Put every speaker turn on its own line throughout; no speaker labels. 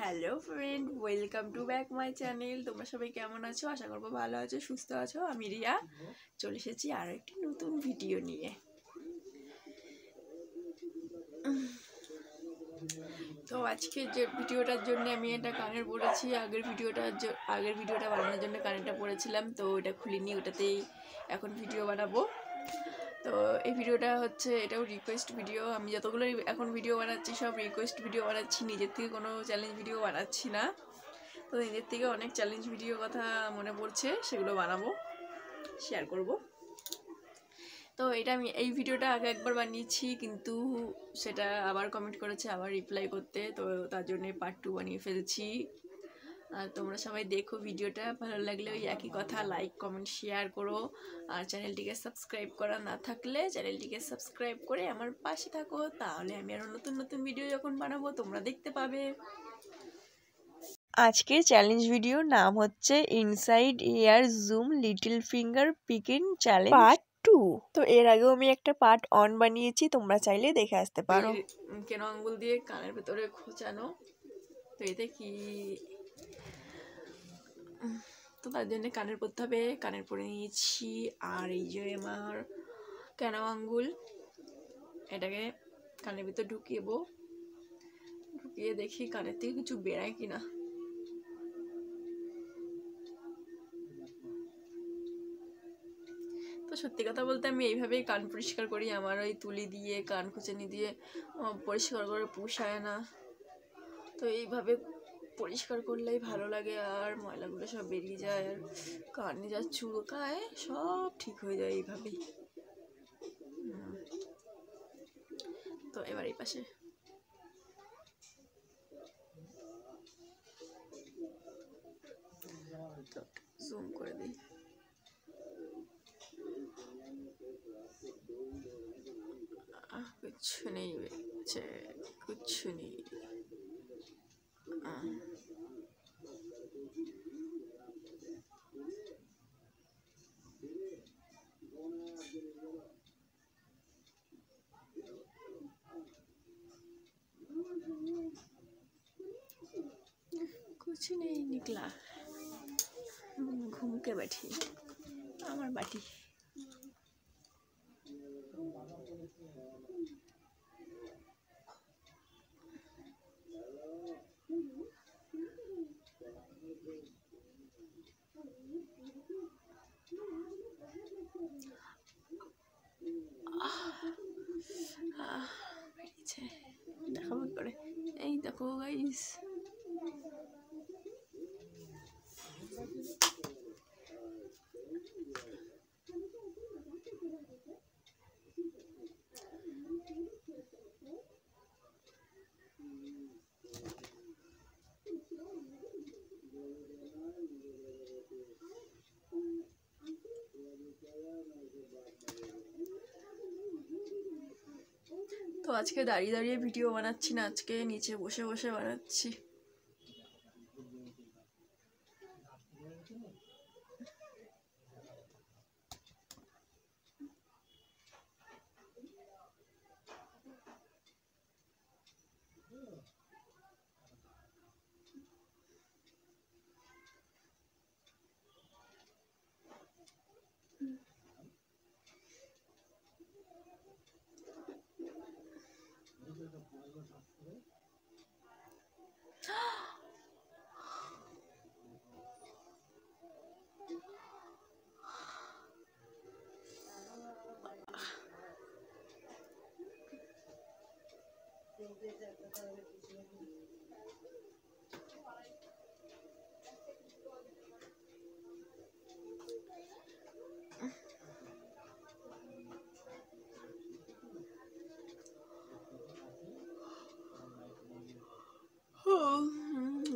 Hello friend, welcome to back my channel. তোমরা সবাই কেমন আছো? আশা করবো ভালো আছো, সুস্থ আছো। আমি রিয়া চলে এসেছি আরও একটি নতুন ভিডিও নিয়ে। তো আজকে যে ভিডিওটার জন্য আমি এটা কানের পরেছি। আগের ভিডিওটা বানানোর জন্য কানেরটা পরেছিলাম, তো ওটা খুলিনি, ওটাতেই এখন ভিডিও বানাবো। তো এই ভিডিওটা হচ্ছে, এটাও রিকোয়েস্ট ভিডিও। আমি যতগুলো এখন ভিডিও বানাচ্ছি সব রিকোয়েস্ট ভিডিও বানাচ্ছি, নিজের থেকে কোনো চ্যালেঞ্জ ভিডিও বানাচ্ছি না। তো নিজের থেকে অনেক চ্যালেঞ্জ ভিডিও কথা মনে পড়ছে, সেগুলো বানাবো, শেয়ার করব। তো আমি এই ভিডিওটা আগে একবার বানিয়েছি, কিন্তু সেটা আবার কমেন্ট করেছে আবার রিপ্লাই করতে, তো তার জন্য পার্ট 2 বানিয়ে ফেলছি। আর তোমরা সবাই দেখো ভিডিওটা, ভালো লাগলে ওই একই কথা, লাইক কমেন্ট শেয়ার করো। আর চ্যানেলটিকে সাবস্ক্রাইব করা না থাকলে চ্যানেলটিকে সাবস্ক্রাইব করে আমার পাশে থাকো, তাহলে আমি আরও নতুন নতুন ভিডিও যখন বানাবো তোমরা দেখতে পাবে। আজকের চ্যালেঞ্জ ভিডিওর নাম হচ্ছে inside air zoom little finger picking challenge part 2। তো এর আগেও আমি একটা পার্ট 1 বানিয়েছি, তোমরা চাইলে দেখে আসতে পারো। কেন আঙ্গুল দিয়ে কানের ভেতরে খোঁচানো, তো এতে কি, তো তার জন্য কানের পরতে হবে, কানের পরে নিয়েছি। আর এই যে আমার কেন আঙ্গুল, এটাকে কানের ভিতর ঢুকিয়ে দেখি কানের থেকে কিছু বেরায় কিনা। তো সত্যি কথা বলতে আমি এইভাবেই কান পরিষ্কার করি, আমার ওই তুলি দিয়ে কান খুঁচানি দিয়ে পরিষ্কার করে পোষায় না। তো এইভাবে পরিষ্কার করলেই ভালো লাগে, আর ময়লাগুলো সব বেরিয়ে যায়, আর কানে যা চুলকায় সব ঠিক হয়ে যায় এইভাবেই। তো এবার এই পাশে জুম করে দিই। कुछ नहीं बच्चे, कुछ नहीं। कुछ नहीं निकला, घूम के बैठी আমার বাটি। দেখাবো করে, এই দেখো গাইস, তো আজকে দাঁড়িয়ে দাঁড়িয়ে ভিডিও বানাচ্ছি না, আজকে নিচে বসে বসে বানাচ্ছি।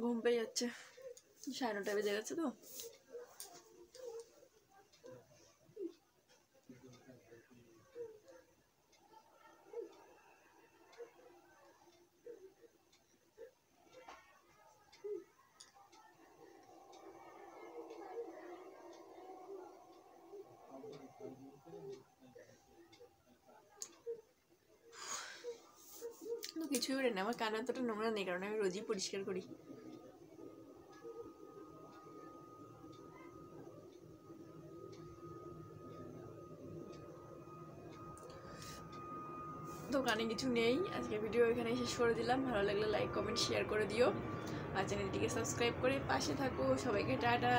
ঘুম পেয়ে যাচ্ছে, 9:30 বেজে গেছে। তো কিছুই ওঠে না, আমার কান এতটা নোংরা নেই, কারণ আমি রোজই পরিষ্কার করি। তো কানে কিছু নেই। আজকে ভিডিও এখানে শেষ করে দিলাম। ভালো লাগলে লাইক কমেন্ট শেয়ার করে দিও আর চ্যানেলটিকে সাবস্ক্রাইব করে পাশে থাকো। সবাইকে টাটা।